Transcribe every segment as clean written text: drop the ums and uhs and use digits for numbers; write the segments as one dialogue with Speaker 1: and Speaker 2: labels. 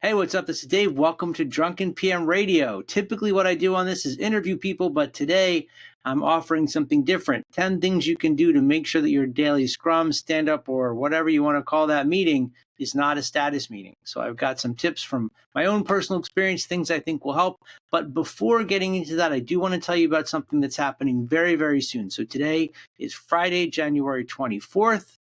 Speaker 1: Hey, what's up? This is Dave. Welcome to Drunken PM Radio. Typically what I do on this is interview people, but today I'm offering something different. 10 things you can do to make sure that your daily Scrum, stand-up, or whatever you want to call that meeting is not a status meeting. So I've got some tips from my own personal experience, things I think will help. But before getting into that, I do want to tell you about something that's happening very, very soon. So today is Friday, January 24th.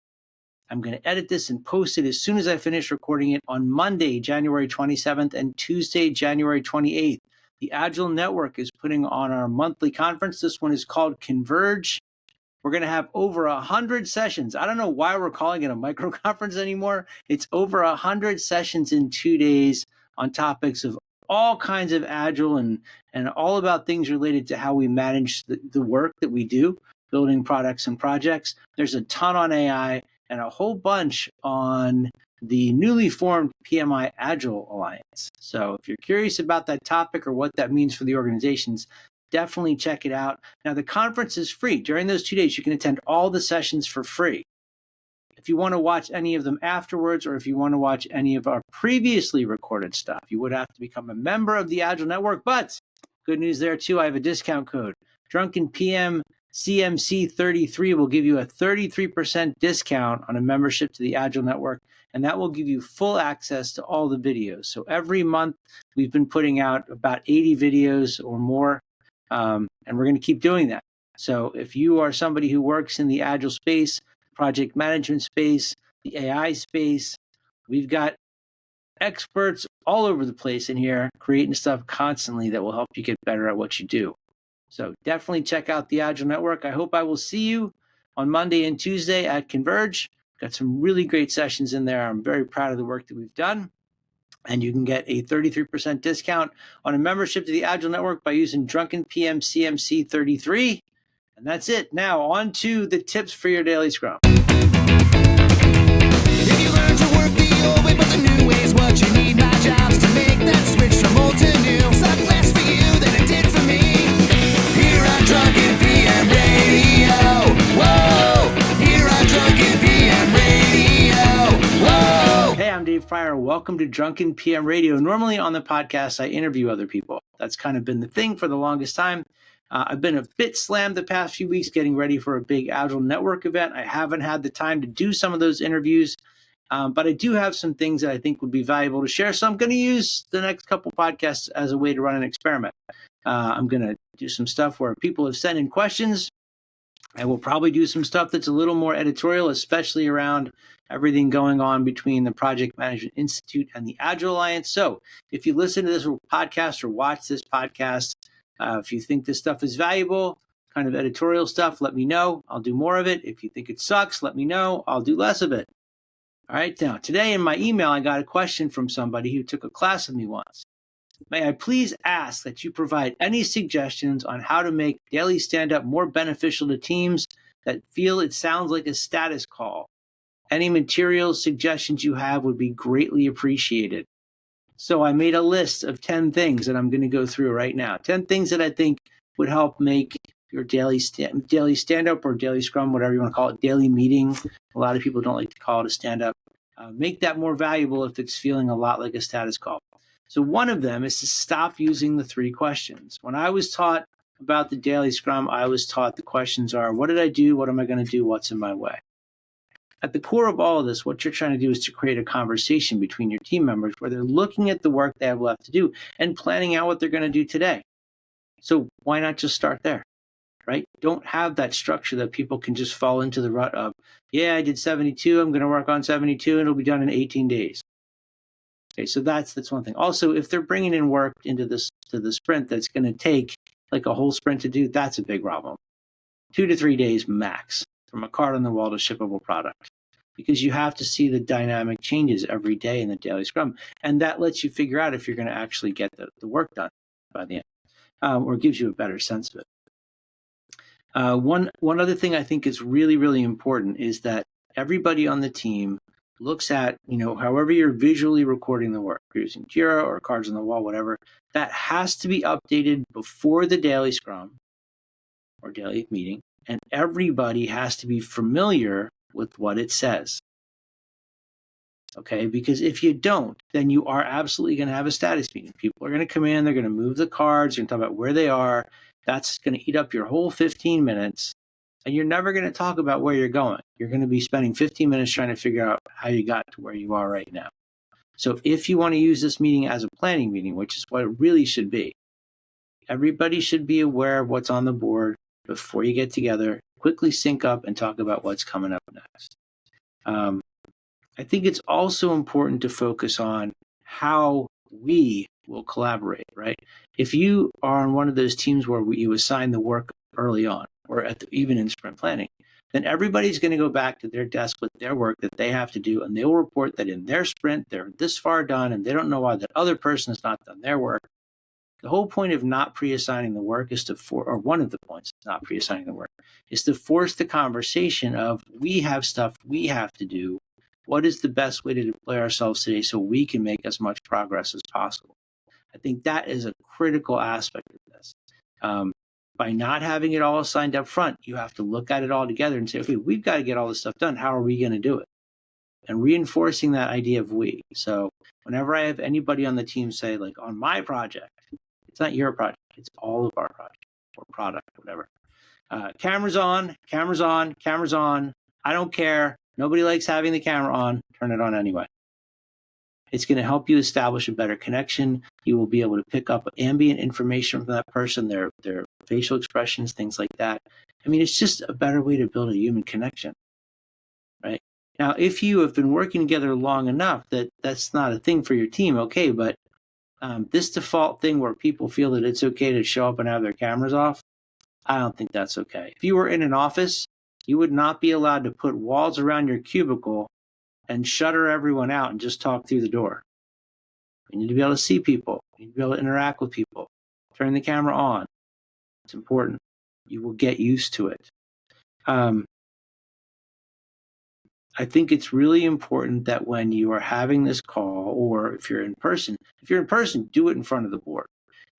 Speaker 1: I'm going to edit this and post it as soon as I finish recording it on Monday, January 27th and Tuesday, January 28th. The Agile Network is putting on our monthly conference. This one is called Converge. We're going to have over 100 sessions. I don't know why we're calling it a micro conference anymore. It's over 100 sessions in 2 days on topics of all kinds of Agile and all about things related to how we manage the work that we do, building products and projects. There's a ton on AI. And a whole bunch on the newly formed PMI Agile Alliance. So if you're curious about that topic or what that means for the organizations, definitely check it out. Now, the conference is free. During those 2 days, you can attend all the sessions for free. If you want to watch any of them afterwards, or if you want to watch any of our previously recorded stuff, you would have to become a member of the Agile Network. But good news there, too. I have a discount code. Drunken PM CMC33 will give you a 33% discount on a membership to the Agile Network, and that will give you full access to all the videos. So every month we've been putting out about 80 videos or more, and we're going to keep doing that. So if you are somebody who works in the Agile space, project management space, the AI space, we've got experts all over the place in here creating stuff constantly that will help you get better at what you do. So definitely check out the Agile Network. I hope I will see you on Monday and Tuesday at Converge. Got some really great sessions in there. I'm very proud of the work that we've done. And you can get a 33% discount on a membership to the Agile Network by using Drunken PM CMC 33. And that's it. Now on to the tips for your daily Scrum.
Speaker 2: If you learn to work the old way, but the new way is what you need, my job's to make that switch from old to new. Something less for you than it did for me. Here on Drunken PM Radio. Whoa! Here on Drunken PM Radio. Whoa!
Speaker 1: Hey, I'm Dave Fryer. Welcome to Drunken PM Radio. Normally on the podcast, I interview other people. That's kind of been the thing for the longest time. I've been a bit slammed the past few weeks getting ready for a big Agile Network event. I haven't had the time to do some of those interviews, but I do have some things that I think would be valuable to share. So I'm going to use the next couple podcasts as a way to run an experiment. I'm going to do some stuff where people have sent in questions. I will probably do some stuff that's a little more editorial, especially around everything going on between the Project Management Institute and the Agile Alliance. So if you listen to this podcast or watch this podcast, if you think this stuff is valuable, kind of editorial stuff, let me know. I'll do more of it. If you think it sucks, let me know. I'll do less of it. All right. Now, today in my email, I got a question from somebody who took a class with me once. May I please ask that you provide any suggestions on how to make daily stand-up more beneficial to teams that feel it sounds like a status call? Any materials, suggestions you have would be greatly appreciated. So I made a list of 10 things that I'm going to go through right now. 10 things that I think would help make your daily stand-up or daily Scrum, whatever you want to call it, daily meeting. A lot of people don't like to call it a stand-up. Make that more valuable if it's feeling a lot like a status call. So one of them is to stop using the 3 questions. When I was taught about the daily Scrum, I was taught the questions are, what did I do? What am I going to do? What's in my way? At the core of all of this, what you're trying to do is to create a conversation between your team members where they're looking at the work they have left to do and planning out what they're going to do today. So why not just start there, right? Don't have that structure that people can just fall into the rut of, yeah, I did 72. I'm going to work on 72 and it'll be done in 18 days. Okay, so that's one thing. Also, if they're bringing in work into the sprint that's going to take like a whole sprint to do, that's a big problem. 2 to 3 days max from a card on the wall to shippable product, because you have to see the dynamic changes every day in the daily Scrum, and that lets you figure out if you're going to actually get the work done by the end, or gives you a better sense of it. One other thing I think is really, really important is that everybody on the team looks at, however you're visually recording the work, you're using Jira or cards on the wall, whatever, that has to be updated before the daily Scrum or daily meeting, and everybody has to be familiar with what it says. Okay, because if you don't, then you are absolutely going to have a status meeting. People are going to come in, they're going to move the cards, you're going to talk about where they are. That's going to eat up your whole 15 minutes, and you're never going to talk about where you're going. You're going to be spending 15 minutes trying to figure out how you got to where you are right now. So if you want to use this meeting as a planning meeting, which is what it really should be, everybody should be aware of what's on the board before you get together, quickly sync up and talk about what's coming up next. I think it's also important to focus on how we will collaborate, right? If you are on one of those teams where you assign the work early on, or even in sprint planning, then everybody's going to go back to their desk with their work that they have to do, and they will report that in their sprint, they're this far done, and they don't know why that other person has not done their work. The whole point of not pre-assigning the work is or one of the points of not pre-assigning the work, is to force the conversation of, we have stuff we have to do. What is the best way to deploy ourselves today so we can make as much progress as possible? I think that is a critical aspect of this. By not having it all assigned up front, you have to look at it all together and say, okay, we've got to get all this stuff done. How are we going to do it? And reinforcing that idea of we. So whenever I have anybody on the team say, like, on my project, it's not your project, it's all of our project or product, whatever. Cameras on, cameras on, cameras on. I don't care. Nobody likes having the camera on. Turn it on anyway. It's going to help you establish a better connection. You will be able to pick up ambient information from that person, their facial expressions, things like that. I mean, it's just a better way to build a human connection, right? Now, if you have been working together long enough that that's not a thing for your team, okay, but this default thing where people feel that it's okay to show up and have their cameras off, I don't think that's okay. If you were in an office, you would not be allowed to put walls around your cubicle and shutter everyone out and just talk through the door. You need to be able to see people. You need to be able to interact with people. Turn the camera on. It's important. You will get used to it. I think it's really important that when you are having this call, or if you're in person, do it in front of the board.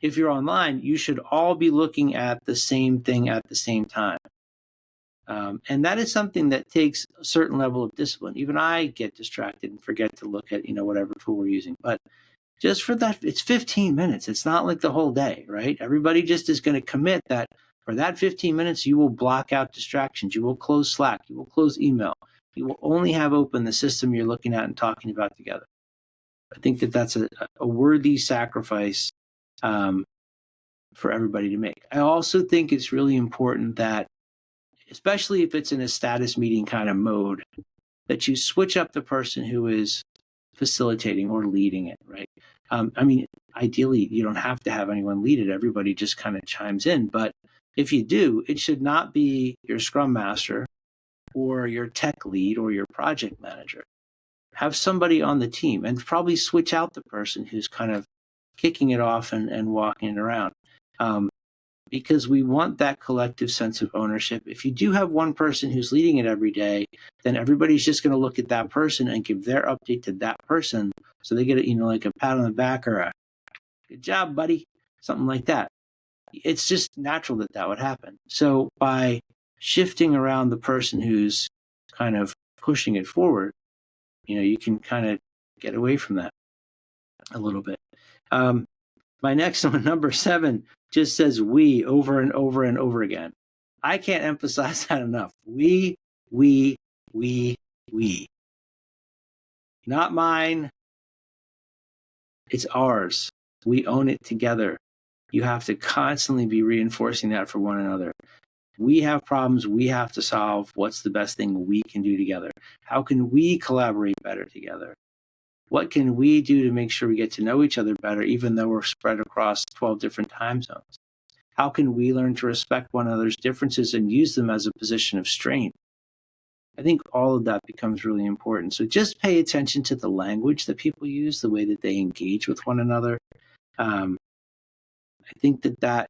Speaker 1: If you're online, you should all be looking at the same thing at the same time. And that is something that takes a certain level of discipline. Even I get distracted and forget to look at, whatever tool we're using. But just for that, it's 15 minutes. It's not like the whole day, right? Everybody just is going to commit that for that 15 minutes, you will block out distractions. You will close Slack. You will close email. You will only have open the system you're looking at and talking about together. I think that that's a worthy sacrifice for everybody to make. I also think it's really important that, especially if it's in a status meeting kind of mode, that you switch up the person who is facilitating or leading it, right? Ideally, you don't have to have anyone lead it. Everybody just kind of chimes in. But if you do, it should not be your Scrum Master or your tech lead or your project manager. Have somebody on the team, and probably switch out the person who's kind of kicking it off and walking it around. Because we want that collective sense of ownership. If you do have one person who's leading it every day, then everybody's just going to look at that person and give their update to that person. So they get like a pat on the back or a good job, buddy, something like that. It's just natural that would happen. So by shifting around the person who's kind of pushing it forward, you can kind of get away from that a little bit. My next one, number 7, just says we over and over and over again. I can't emphasize that enough. We. Not mine. It's ours. We own it together. You have to constantly be reinforcing that for one another. We have problems we have to solve. What's the best thing we can do together? How can we collaborate better together? What can we do to make sure we get to know each other better, even though we're spread across 12 different time zones? How can we learn to respect one another's differences and use them as a position of strength? I think all of that becomes really important. So just pay attention to the language that people use, the way that they engage with one another. I think that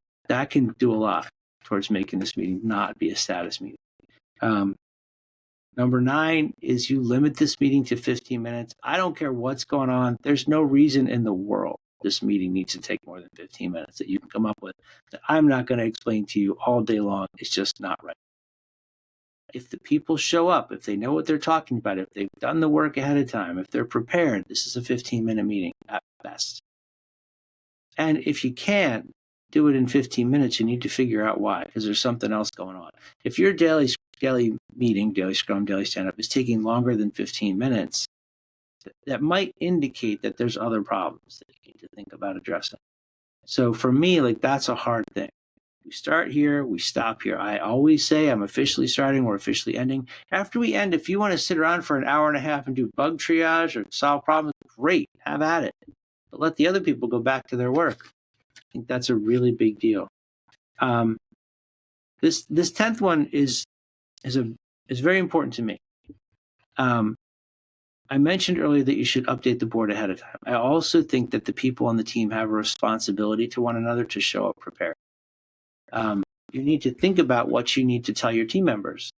Speaker 1: can do a lot towards making this meeting not be a status meeting. Number 9 is you limit this meeting to 15 minutes. I don't care what's going on. There's no reason in the world this meeting needs to take more than 15 minutes that you can come up with that I'm not going to explain to you all day long. It's just not right. if the people show up, if they know what they're talking about, if they've done the work ahead of time, if they're prepared, this is a 15-minute meeting at best. And if you can't do it in 15 minutes, you need to figure out why, because there's something else going on. If your daily meeting, daily Scrum, daily stand-up is taking longer than 15 minutes, that might indicate that there's other problems that you need to think about addressing. So for me, like, that's a hard thing. We start here, we stop here. I always say I'm officially starting, we're officially ending. After we end, if you want to sit around for an hour and a half and do bug triage or solve problems, great, have at it. But let the other people go back to their work. I think that's a really big deal. This 10th one is very important to me. I mentioned earlier that you should update the board ahead of time. I also think that the people on the team have a responsibility to one another to show up prepared. You need to think about what you need to tell your team members.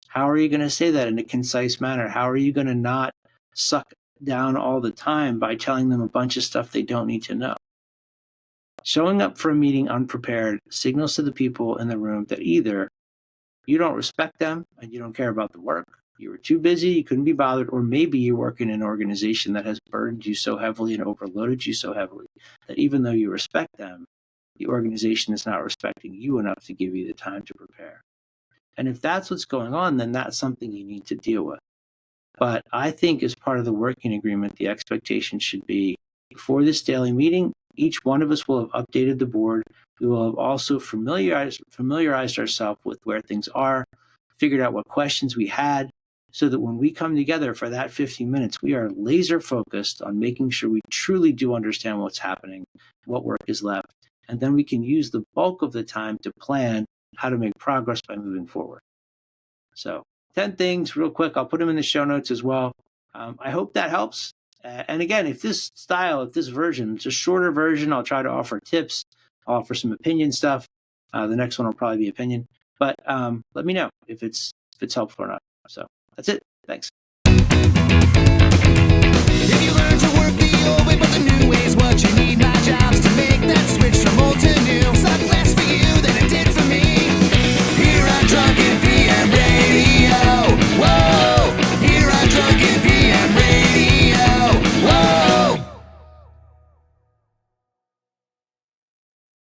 Speaker 1: How are you going to say that in a concise manner? How are you going to not suck down all the time by telling them a bunch of stuff they don't need to know? Showing up for a meeting unprepared signals to the people in the room that either you don't respect them and you don't care about the work, you were too busy, you couldn't be bothered, or maybe you work in an organization that has burdened you so heavily and overloaded you so heavily that even though you respect them, the organization is not respecting you enough to give you the time to prepare. And if that's what's going on, then that's something you need to deal with. But I think as part of the working agreement, the expectation should be before this daily meeting, each one of us will have updated the board. We will have also familiarized ourselves with where things are, figured out what questions we had, so that when we come together for that 15 minutes, we are laser focused on making sure we truly do understand what's happening, what work is left, and then we can use the bulk of the time to plan how to make progress by moving forward. So 10 things real quick. I'll put them in the show notes as well. I hope that helps. And again, if this version, it's a shorter version, I'll try to offer tips. I'll offer some opinion stuff. The next one will probably be opinion. But let me know if it's helpful or not. So that's it. Thanks.
Speaker 2: If you learn to work the old way, but the new way is what you need now.